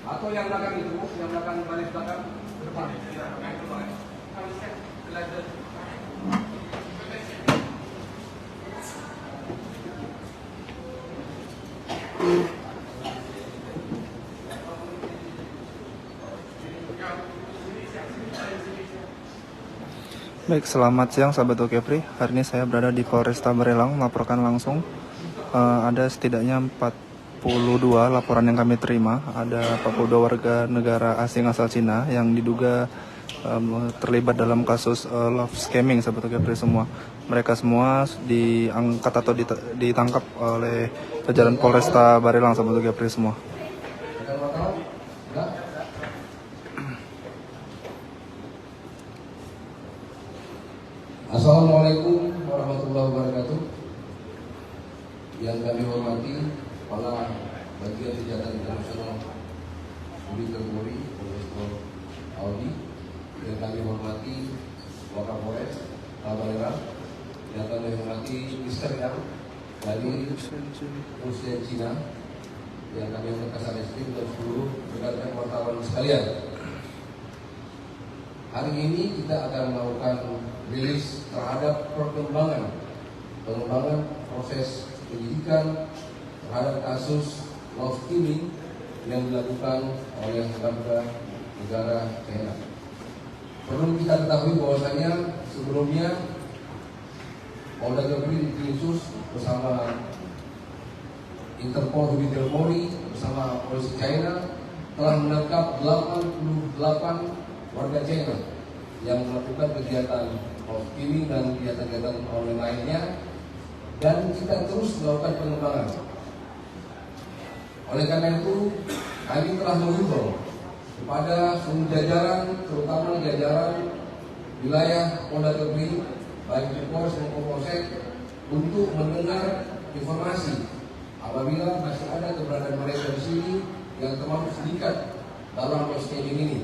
Atau yang belakang itu, yang belakang baris belakang ke depan. Baik, selamat siang sahabat Okepri. Hari ini saya berada di Polresta Barelang melaporkan langsung ada setidaknya 42 laporan yang kami terima. Ada 42 warga negara asing asal Cina yang diduga terlibat dalam kasus love scamming sahabat Okepri semua. Mereka semua diangkat atau ditangkap oleh jajaran Polresta Barelang sahabat Okepri semua. Assalamualaikum warahmatullahi wabarakatuh. Yang kami hormati kepala bagian kejahatan internasional Budi Terpuri, Profesor Audi. Yang kami hormati Wakapolres Barelang. Yang kami hormati Mr. Yang dari Presiden Cina. Yang kami hormati Kasareskrim dan seluruh rekan-rekan wartawan sekalian. Hari ini kita akan melakukan rilis terhadap pengembangan proses penyidikan terhadap kasus love scamming yang dilakukan oleh warga negara China. Perlu kita ketahui bahwasanya sebelumnya Polda Jatim Khusus bersama Interpol Polri bersama polisi China telah menangkap 88 warga China yang melakukan kegiatan love scamming dan kegiatan-kegiatan online lainnya, dan kita terus melakukan pengembangan. Oleh karena itu, kami telah menghimbau kepada seluruh jajaran, terutama jajaran wilayah Polda Jatim, baik di Polres maupun Polsek, untuk mendengar informasi apabila masih ada keberadaan mereka di sini yang termasuk sindikat dalam love scamming ini.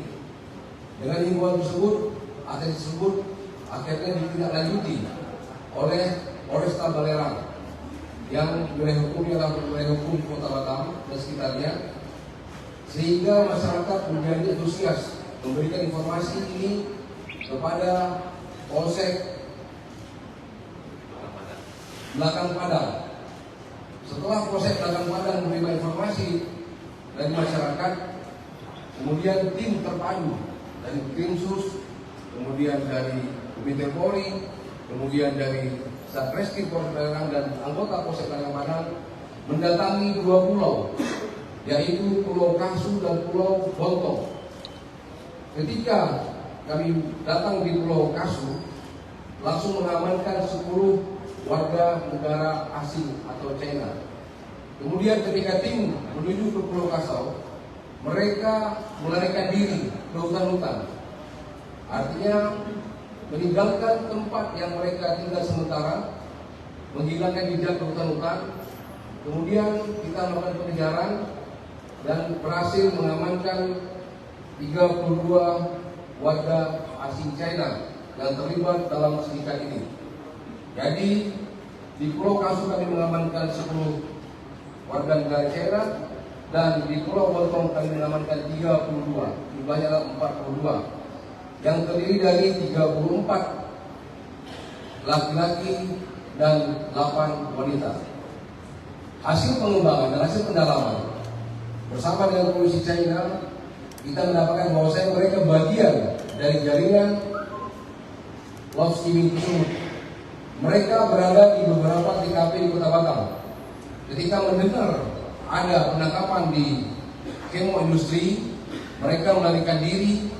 Dengan himbauan tersebut, aset tersebut akhirnya ditindaklanjuti oleh Polresta Barelang yang wilayah hukumnya adalah wilayah hukum Kota Batam dan sekitarnya, sehingga masyarakat menjadi antusias memberikan informasi ini kepada Polsek Belakang Padang. Setelah Polsek Belakang Padang menerima informasi dari masyarakat, kemudian tim terpadu dari Krimsus, kemudian dari Komite Polri, kemudian dari Satreskrim Polres Barelang dan anggota Polsek Belakang Padang mendatangi dua pulau, yaitu Pulau Kasu dan Pulau Bontong. Ketika kami datang di Pulau Kasu, langsung mengamankan 10 warga negara asing atau China. Kemudian ketika tim menuju ke Pulau Kasau, mereka melarikan diri ke hutan-hutan. Artinya meninggalkan tempat yang mereka tinggal sementara, menghilangkan jejak ke hutan-hutan. Kemudian kita melakukan pengejaran dan berhasil mengamankan 32 warga asing China yang terlibat dalam sindikat ini. Jadi di Pulau Kasu kami mengamankan 10 warga negara China, dan di Pulau Bontong kami mengamankan 32, jumlahnya adalah 42, yang terdiri dari 34 laki-laki dan 8 wanita. Hasil pengembangan dan hasil pendalaman bersama dengan polisi China, kita mendapatkan bahwasanya mereka bagian dari jaringan love scamming tersebut. Mereka berada di beberapa TKP di Kota Batam. Ketika mendengar ada penangkapan di kemo industri, mereka melarikan diri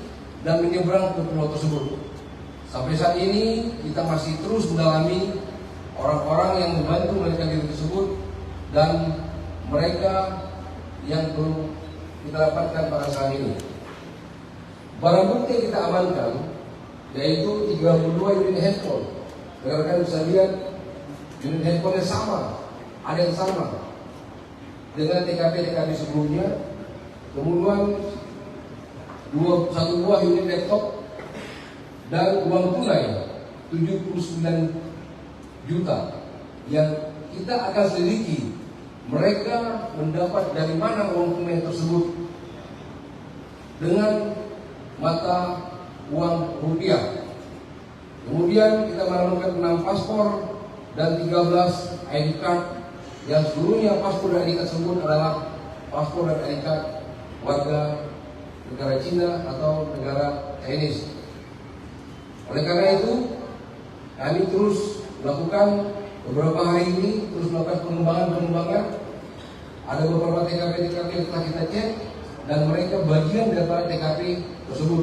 dan menyeberang ke pulau tersebut. Sampai saat ini kita masih terus mendalami orang-orang yang membantu melarikan diri tersebut, dan mereka yang belum kita dapatkan pada saat ini. Barang bukti yang kita amankan yaitu 32 unit handphone. Rekan-rekan bisa lihat unit handphone yang sama, ada yang sama dengan TKP sebelumnya. Kemudian satu buah unit laptop dan uang tunai 79 juta yang kita akan selidiki mereka mendapat dari mana uang tunai tersebut dengan mata uang rupiah. Kemudian kita menemukan 6 paspor dan 13 ID card yang seluruhnya paspor dan ID card tersebut adalah paspor dan ID card warga negara Cina atau negara Chinese. Oleh karena itu, kami terus melakukan beberapa hari ini terus melakukan pengembangan. Ada beberapa TKP yang telah kita cek dan mereka bagian daripada TKP tersebut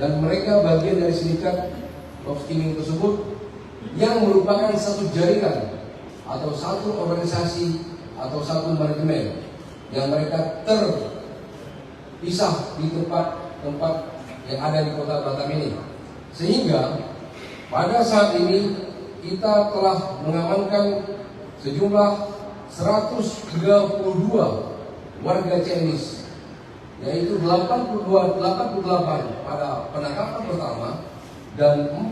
dan mereka bagian dari sindikat love skimming tersebut yang merupakan satu jaringan atau satu organisasi atau satu manajemen yang mereka terpisah di tempat yang ada di kota Batam ini. Sehingga pada saat ini kita telah mengamankan sejumlah 132 warga Chinese, yaitu 88 pada penangkapan pertama dan 90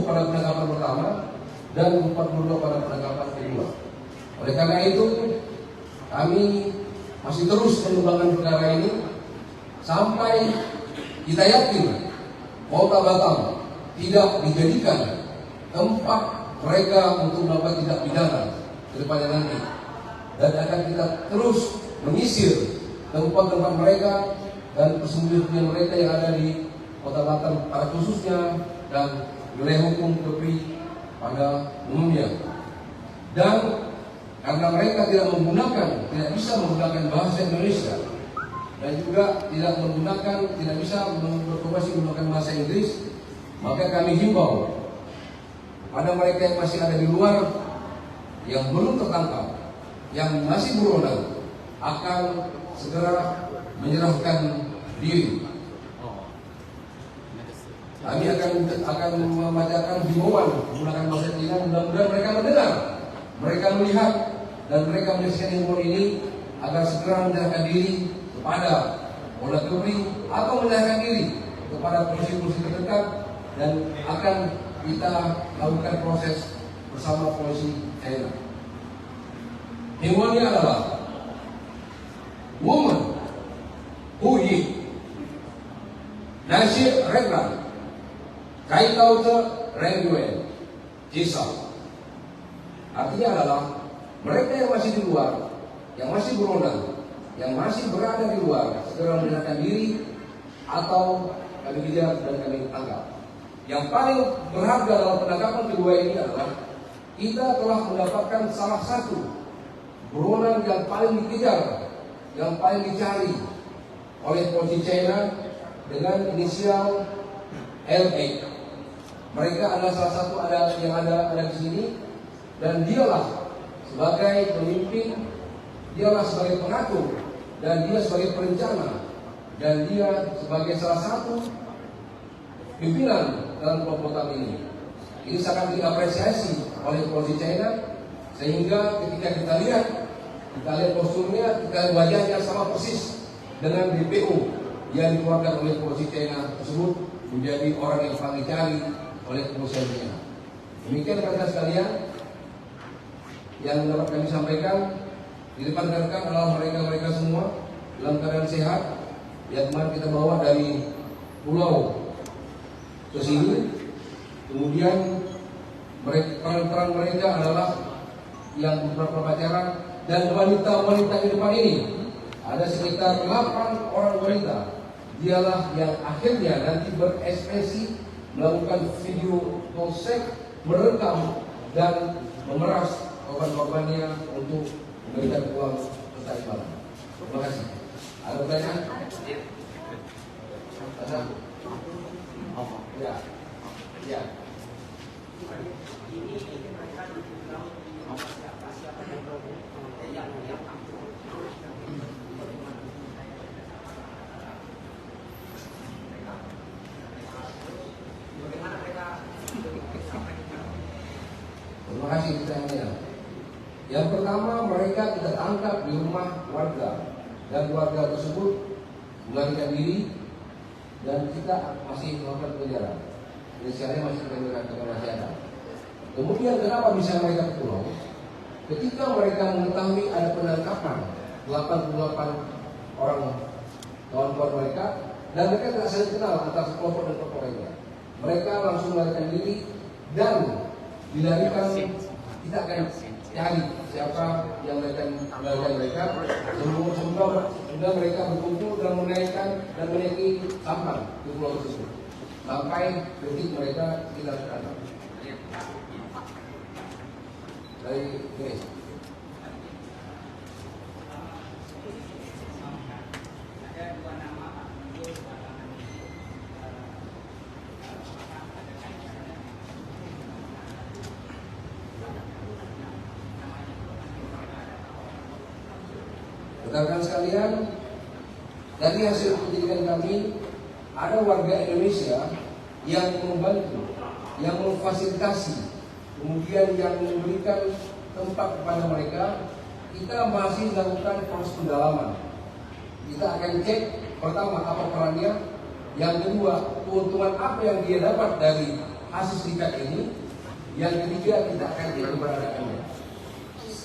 pada penangkapan pertama dan 42 pada penangkapan kedua. Oleh karena itu, kami masih terus mengembangkan perkara ini sampai kita yakin Kota Batam tidak dijadikan tempat mereka untuk melakukan tindak pidana ke depannya nanti, dan akan kita terus menyisir tempat-tempat mereka dan persembunyian mereka yang ada di Kota Batam pada khususnya dan wilayah hukum Kepri pada umumnya. Dan karena mereka tidak bisa menggunakan bahasa Indonesia dan juga tidak bisa berkomunikasi menggunakan bahasa Inggris, maka kami himbau pada mereka yang masih ada di luar yang belum tertangkap, yang masih buronan, akan segera menyerahkan diri. Kami akan membacakan himbauan menggunakan bahasa Cina, mudah-mudahan mereka mendengar, mereka melihat, dan mereka menyaksikan himbauan ini agar segera menyerahkan diri kepada Polda Kepri atau menyerahkan diri kepada polisi-polisi terdekat, dan akan kita lakukan proses bersama polisi China. Himbauannya adalah woman who yi Nasi Reglan Kaitauta Rengyue Jisau. Artinya adalah mereka yang masih di luar, yang masih buronan, yang masih berada di luar, segera menyerahkan diri atau kami kejar dan kami tangkap. Yang paling berharga dalam penangkapan kedua ini adalah kita telah mendapatkan salah satu buronan yang paling dikejar, yang paling dicari oleh polisi China dengan inisial LA. Mereka adalah salah satu yang ada di sini, dan dialah sebagai pemimpin, dialah sebagai pengatur, dan dia sebagai perencana, dan dia sebagai salah satu pimpinan dalam kelompok ini. Ini sangat diapresiasi oleh polisi China, sehingga ketika kita lihat posturnya, kita lihat wajahnya sama persis dengan DPO yang dikeluarkan oleh polisi China tersebut, menjadi orang yang paling dicari oleh kepolisian China. Demikian rekan-rekan sekalian yang dapat kami sampaikan. Di depan rekan adalah mereka semua dalam keadaan sehat yang kemarin kita bawa dari pulau ke sini. Kemudian peran mereka adalah yang beberapa pacaran, dan wanita-wanita di depan ini ada sekitar 8 orang wanita. Dialah yang akhirnya nanti berekspresi, melakukan video polsek, merekam dan memeras korban-korbannya untuk memberikan uang serta imbalan. Terima kasih. Ada pertanyaan? Ada? Ya. Ya. Yang pertama, mereka kita tangkap di rumah warga dan warga tersebut melarikan diri dan kita masih melakukan penjara. Inisialnya masih ada. Kemudian kenapa bisa mereka pulang? Ketika mereka mengetahui ada penangkapan 88 orang kawan-kawan mereka dan mereka tidak saling kenal antara kelompok dan kelompok lainnya, mereka langsung melarikan diri dan dilarikan. Kita akan cari siapa yang melarikan mereka. Sudah mereka berkumpul dan menaikkan dan menaiki sampan di pulau tersebut sampai detik mereka kita datang dari ini. Rekan-rekan sekalian, dari hasil penyelidikan kami, ada warga Indonesia yang membantu, yang memfasilitasi, kemudian yang memberikan tempat kepada mereka. Kita masih melakukan proses pendalaman. Kita akan cek pertama apa perannya, yang kedua keuntungan apa yang dia dapat dari hasil serikat ini, yang ketiga kita akan cek keberadaannya.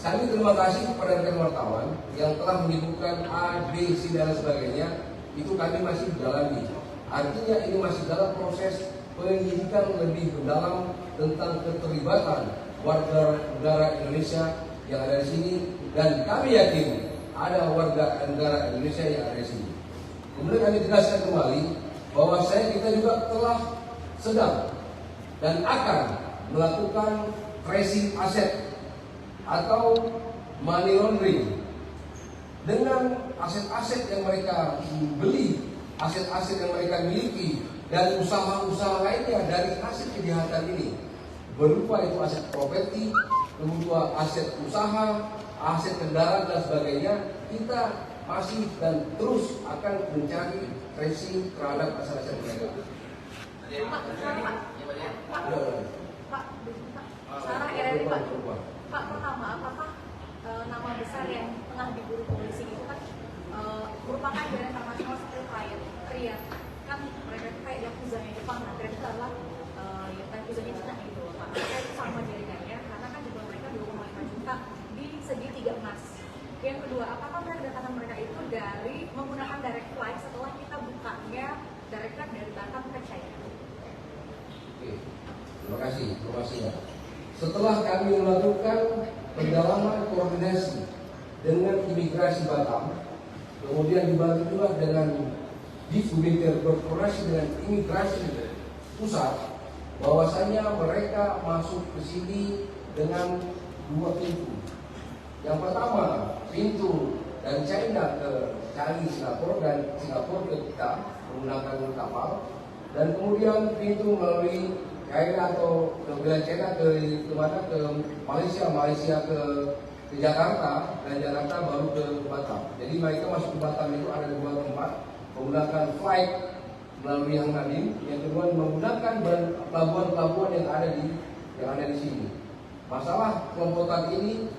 Kami terima kasih kepada rekan wartawan yang telah menyebutkan A, B, C dan sebagainya. Itu kami masih dalami. Artinya ini masih dalam proses penyelidikan lebih mendalam tentang keterlibatan warga negara Indonesia yang ada di sini, dan kami yakin ada warga negara Indonesia yang ada di sini. Kemudian kami tegaskan kembali bahwa kita juga telah sedang dan akan melakukan tracing aset atau money laundering dengan aset-aset yang mereka beli, aset-aset yang mereka miliki, dan usaha-usaha lainnya dari hasil kejahatan ini, berupa itu aset properti, kemudian aset usaha, aset kendaraan dan sebagainya. Kita masih dan terus akan mencari tracing terhadap aset-aset mereka. Pak, Sarah RRI Pak. Pak, pertama, apakah nama besar yang tengah diburu polisi itu kan merupakan dari internasional seperti Triad, kan mereka itu kayak yakuzanya Jepang, nah Triad itu adalah yakuzanya Cina gitu Pak. Mereka itu sama jaringannya, karena kan juga mereka 2,5 juta di segi 3 emas. Yang kedua, apakah kedatangan mereka itu dari menggunakan direct flight setelah kita bukanya direct flight dari Batam ke China? Oke, terima kasih informasinya. Setelah kami melakukan pendalaman koordinasi dengan imigrasi Batam, kemudian dibantu juga dengan Difumitir berkoordinasi dengan imigrasi pusat, bahwasanya mereka masuk ke sini dengan 2 pintu. Yang pertama, pintu dari China ke Singapura dan Singapura ke kita menggunakan kapal, dan kemudian pintu melalui China atau ke wilayah China ke mana, ke Malaysia ke Jakarta, dan Jakarta baru ke Batam. Jadi mereka masuk ke Batam itu ada 2 tempat, menggunakan flight melalui Hang Nadim, yang kedua menggunakan pelabuhan-pelabuhan yang ada di sini. Masalah kelompokan ini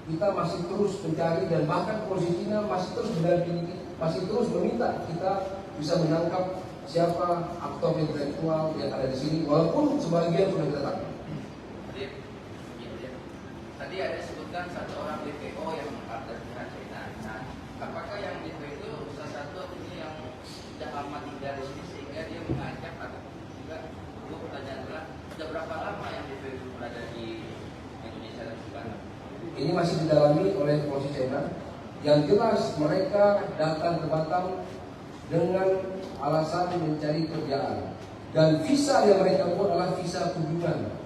kita masih terus mencari, dan bahkan polisi Cina masih terus mendampingi, masih terus meminta kita bisa menangkap siapa aktor intelektual yang ada di sini, walaupun sebagian sudah kita tangkap. Tadi ada disebutkan 1 orang DPO yang mengkader dengan China. Nah, apakah yang DPO itu salah satu yang sudah lama tinggal di sini sehingga dia mengajak, atau juga untuk pertanyaan adalah sudah berapa lama yang DPO itu berada di Indonesia dan Batam? Ini masih didalami oleh polisi China. Yang jelas mereka datang ke Batam dengan alasan mencari kerjaan, dan visa yang mereka buat adalah visa kunjungan.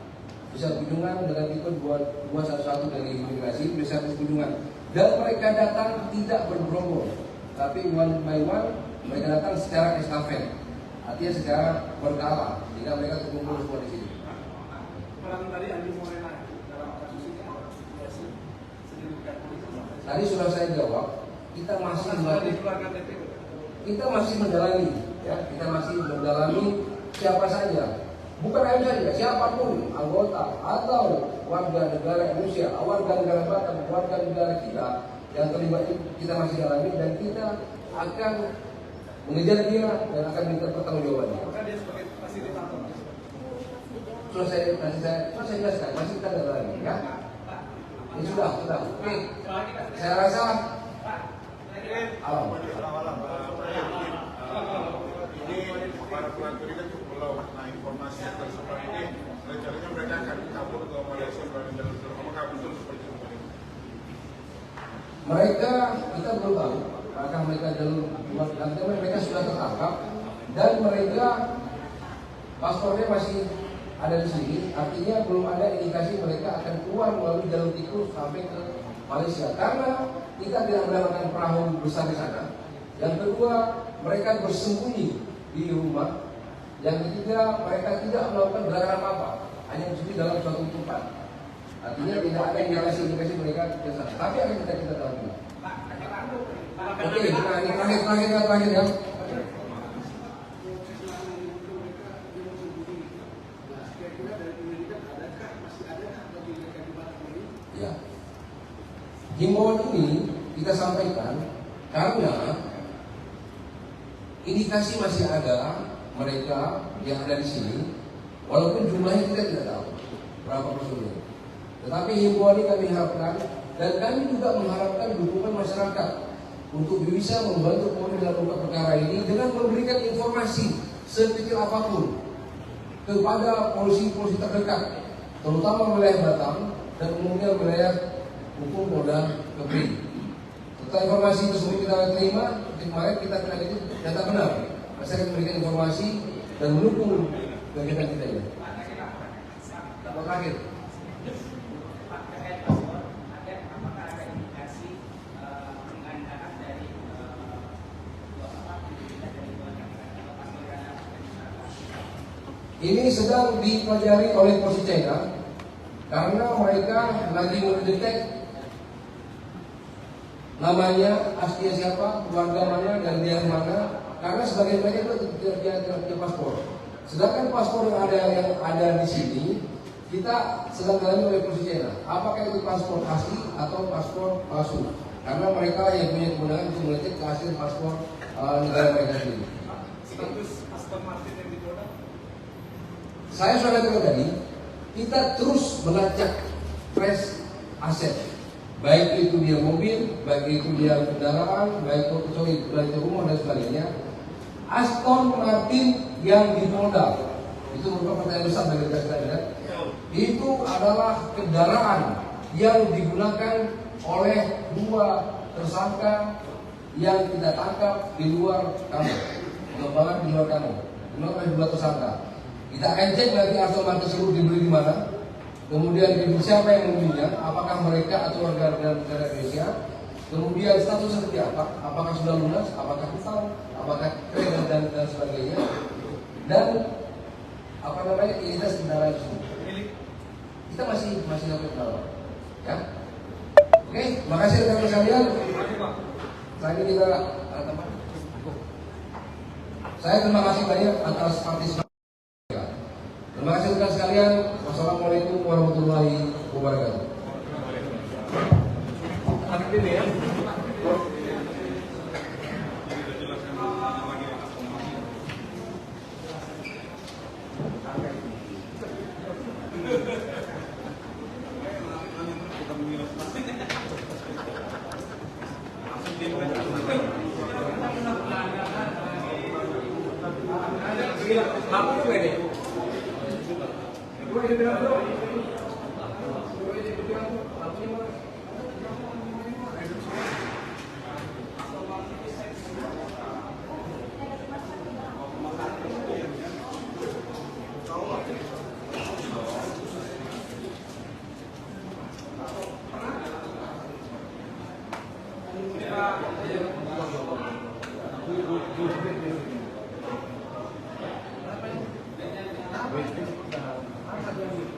Visa kunjungan dengan tipe 211 dari imigrasi, visa kunjungan. Dan mereka datang tidak bergerombol, tapi one by one mereka datang secara estafet, artinya secara berkala, jika mereka terkumpul semua di sini. Tadi sudah saya jawab, kita masih mendalami, ya, kita masih mendalami siapa saja Bukan AMM saja, siapapun anggota atau warga negara Indonesia, warga negara Batam, warga negara kita yang terlibat itu kita masih dalami dan kita akan mengejar dia dan akan minta pertanggungjawabannya. Apakah dia sebagai fasilitator? Sudah saya jelaskan, masih kita dalami, ya. Ini sudah. Oke. Saya rasa alam. Ini para pelaku ini kan cukup pulau. Nah, informasi yang tersebar ini rencananya mereka akan kabur ke Malaysia melalui jalur jalur. Apakah betul seperti itu? Mereka kita belum tahu apakah mereka jalur luar nanti mereka sudah tertangkap dan mereka paspornya masih ada di sini, artinya belum ada indikasi mereka akan keluar melalui jalur tikus sampai ke Malaysia karena kita tidak mendapatkan perahu besar di sana. Yang kedua, mereka bersembunyi di rumah. Yang ketiga, mereka tidak melakukan gerakan apa-apa, hanya bersembunyi dalam suatu tempat. Artinya tidak ada indikasi mereka ke sana. Tapi akan kita tahu. Oke, nah ini terakhir ya. Ya. Himbauan ini kita sampaikan karena indikasi masih ada mereka yang ada di sini, walaupun jumlahnya kita tidak tahu berapa personil. Tetapi himbauan ini kami harapkan dan kami juga mengharapkan dukungan masyarakat untuk bisa membantu Polri dalam mengungkap perkara ini dengan memberikan informasi sekecil apapun kepada polisi-polisi terdekat, terutama wilayah Batam dan umumnya wilayah hukum Polda Kepri. Setelah informasi tersebut kita terima, kemarin kita itu data benar. Saya akan memberikan informasi dan mendukung kegiatan kita ini. Terakhir. Ini sedang dipelajari oleh polisi China karena mereka lagi mendetek namanya, aslinya siapa, keluarga mana, dan dia mana. Karena sebagian mereka itu tidak punya paspor. Sedangkan paspor yang ada di sini kita sedang dalami oleh polisi China. Apakah itu paspor asli atau paspor palsu? Karena mereka yang punya kewenangan untuk mengecek hasil paspor negara mereka sendiri. Status Aston Martin yang dijual? Saya sudah katakan tadi, kita terus melacak trace aset, baik itu dia mobil, baik itu dia kendaraan, baik itu belanja rumah dan sebagainya. Aston Martin yang di Polda itu merupakan pertanyaan besar bagi kita. Itu adalah kendaraan yang digunakan oleh dua tersangka yang kita tangkap di luar kamu, pengembangan di luar kamu, oleh dua tersangka. Kita akan cek nanti Aston Martin tersebut dibeli di mana, kemudian siapa yang membelinya, apakah mereka atau warga negara Indonesia, kemudian status seperti apa, apakah sudah lunas, apakah hutang, apakah kredit dan sebagainya, dan apa namanya identitas kendaraan tersebut. Kita masih dapat tahu, ya. Oke, makasih rekan-rekan sekalian. Selanjutnya kita saya terima kasih banyak atas partisipasi. Terima kasih rekan sekalian. Wassalamualaikum warahmatullahi wabarakatuh.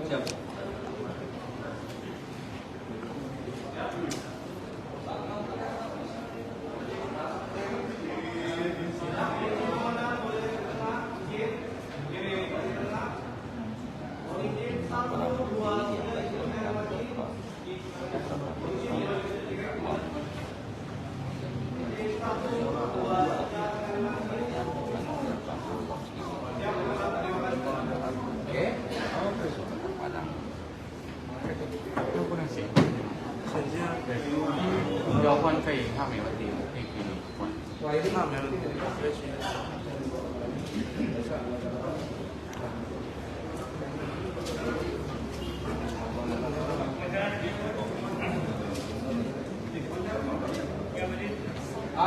Siap. 交换费他没问题，我可以给你换。那没问题。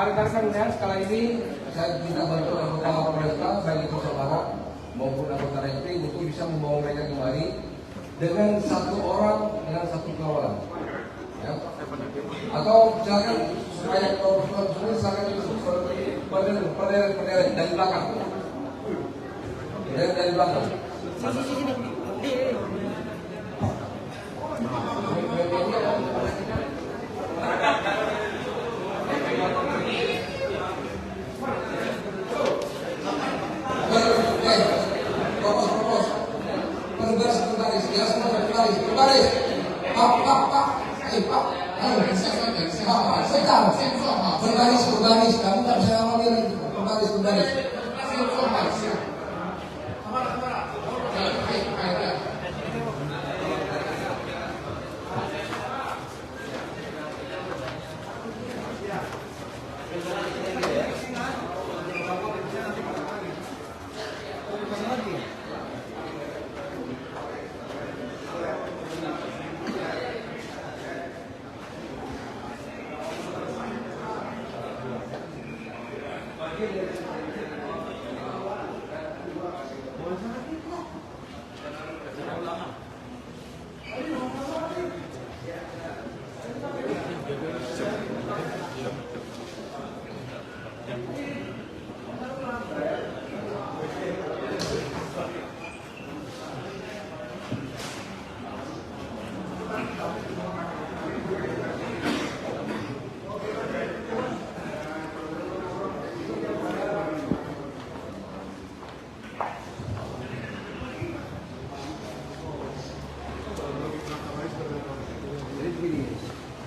Rekan-rekan sekali ini saya minta bantuan anggota Polresta baik itu saudara maupun anggota Reskrim untuk bisa membawa mereka kembali dengan satu orang dengan satu kawalan. Ya. Atau silakan supaya kalau sudah silakan berderet dari belakang. Dari belakang. Berbaris, kamu nggak bisa ngomongin itu. Berbaris.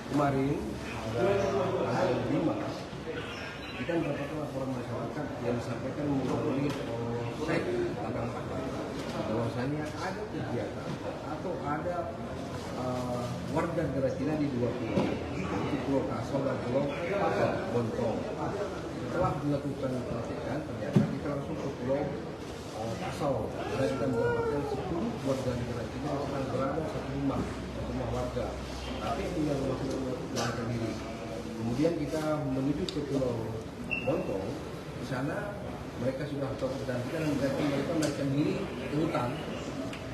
Kemarin tanggal 5 kita mendapatkan laporan masyarakat yang disampaikan melalui polsek Tangerang bahwasanya ada kegiatan atau ada warga negara Cina di dua pulau, yaitu Pulau Kasau dan Pulau Bontong. Setelah dilakukan pengecekan, ternyata kita langsung ke Pulau Kasau dan kita mendapatkan 10 warga negara Cina yang sedang berada satu rumah warga, tapi tinggal melarikan diri. Kemudian kita menuju ke Pulau Bontong. Di sana mereka sudah dan kita mereka melarikan diri ke hutan.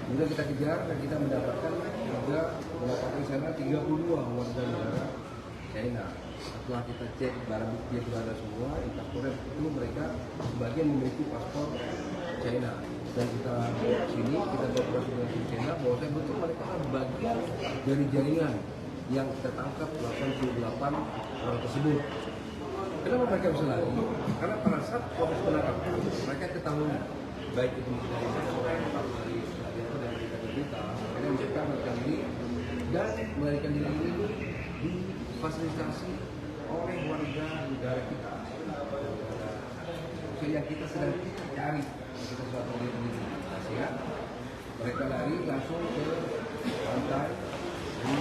Kemudian kita kejar dan kita mendapatkan di sana 32 warga negara China. Setelah kita cek barang bukti yang ada semua, kita itu mereka sebagian memiliki paspor China. Dan kita bawa sini, kita berkoordinasi dengan China bahwa saya betul mereka bagian dari jaringan yang kita tangkap 88 orang tersebut. Kenapa mereka bisa lari? Karena pada saat proses penangkapan mereka ketahui baik itu dari kita, mereka melarikan diri dan melarikan diri ini difasilitasi oleh warga negara kita. Yang kita sedang cari, kita sudah koordinasi, mereka lari langsung ke pantai di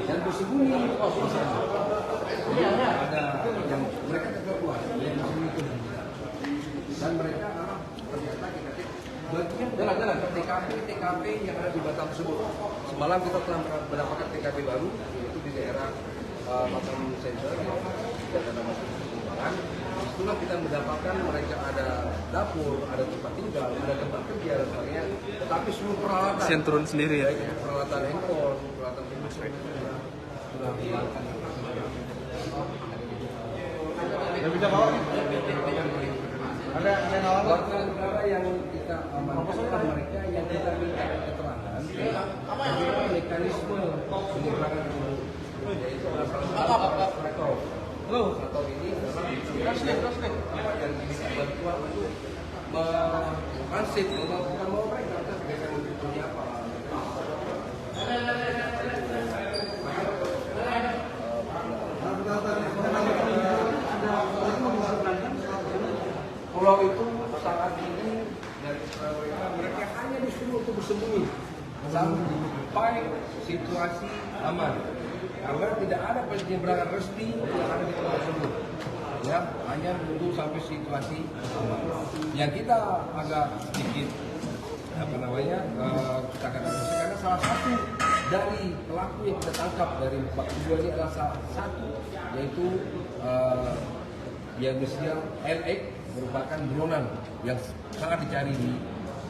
dan bersembunyi ada yang mereka keluar yang bersembunyi dan mereka ternyata kita bagian jalan-jalan ke TKP yang ada di Batam tersebut. Semalam kita telah mendapatkan TKP baru yaitu di daerah Batam Center dan ada Kembangan. Setelah kita mendapatkan mereka ada dapur, ada tempat tinggal, ada tempat kerja dan sebagainya, tetapi seluruh peralatan Sian turun sendiri ya, peralatan handphone, peralatan industri sudah dihilangkan. Tidak bisa bawa. Ada warga negara yang kita amankan mereka yang kita minta keterangan bagaimana mekanisme penyeberangan dulu, yaitu salah satu atau ini adalah yang diminta bantuan untuk melakukan mereka kita sebagai punya apa situasi aman. Karena tidak ada penyeberangan resmi yang ada di tempat tersebut. Ya, hanya menunggu sampai situasi aman. Yang kita agak sedikit kita katakan karena salah satu dari pelaku yang kita tangkap dari 42 ini adalah salah satu, yaitu yang inisial LX, merupakan buronan yang sangat dicari di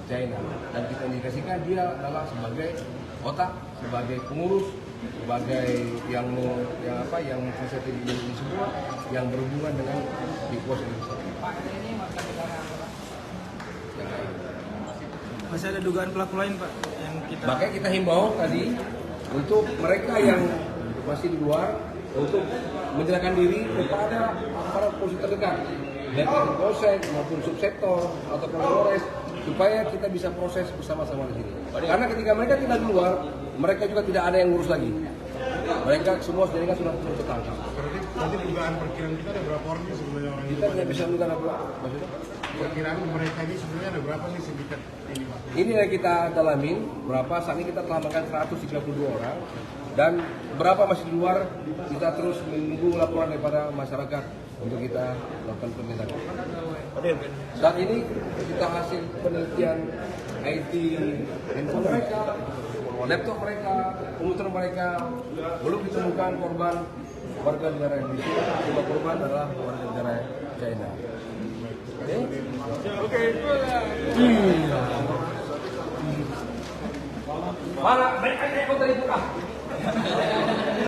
China, dan kita indikasikan dia adalah sebagai otak, sebagai pengurus, sebagai yang sesuatu ini semua yang berhubungan dengan di pos Indonesia. Pak, ini masa negara apa? Yang lain. Masih ada dugaan pelaku lain Pak yang kita... Makanya kita himbau tadi untuk mereka yang masih di luar untuk menyerahkan diri kepada aparat polisi terdekat, baik itu polsek maupun subsektor atau polres, supaya kita bisa proses bersama-sama di sini. Karena ketika mereka tidak keluar, mereka juga tidak ada yang ngurus lagi. Mereka semua jaringan sudah tertangkap. Berarti dugaan perkiraan kita ada berapa orang sih sebenarnya orang Kita tidak bisa menduga apa maksudnya. Perkiraan mereka ini sebenarnya ada berapa sih sindikat ini Pak? Ini yang kita dalamin berapa, saat ini kita telah makan 132 orang dan berapa masih di luar, kita terus menunggu laporan daripada masyarakat untuk kita lakukan penindakan. Saat ini kita hasil penelitian IT handphone mereka, laptop mereka, komputer mereka, belum ditemukan korban warga negara Indonesia, cuma korban adalah warga negara China. Oke. Mana mereka yang ikut dari buka?